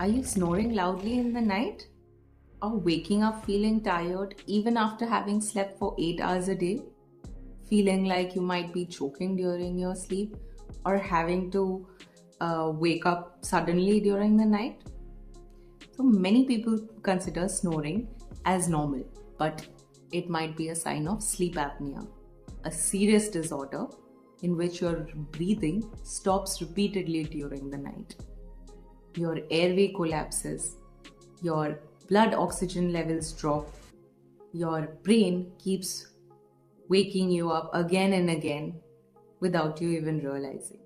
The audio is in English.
Are you snoring loudly in the night? Or waking up feeling tired even after having slept for 8 hours a day? Feeling like you might be choking during your sleep? Or having to wake up suddenly during the night? So many people consider snoring as normal, but it might be a sign of sleep apnea, a serious disorder in which your breathing stops repeatedly during the night. Your airway collapses, your blood oxygen levels drop, your brain keeps waking you up again and again without you even realizing.